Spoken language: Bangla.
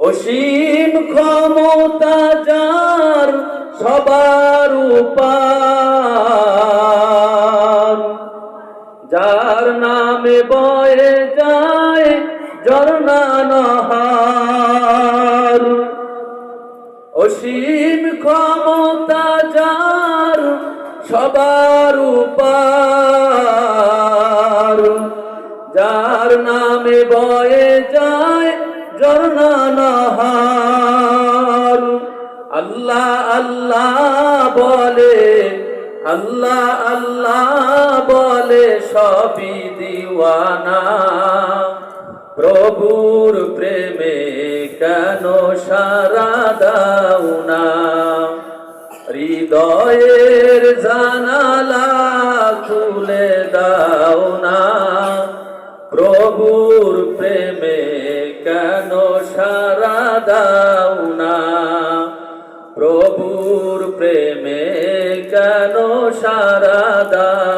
অসীম ক্ষমতা যার সবার উপর, যার নামে বয়ে যায় ঝরনা নহর। অসীম ক্ষমতা যার সবার উপর, যার নামে বয়ে যায় ঝরনা নহর। আল্লাহ আল্লাহ বলে, আল্লাহ আল্লাহ বলে সবই দিওয়ানা। প্রভুর প্রেমে কেন সারা দাও না? হৃদয়ের জানালা খুলে দাও না। প্রভুর প্রেমে কেন সারা দাও না? প্রভুর প্রেমে কেন সারা দাও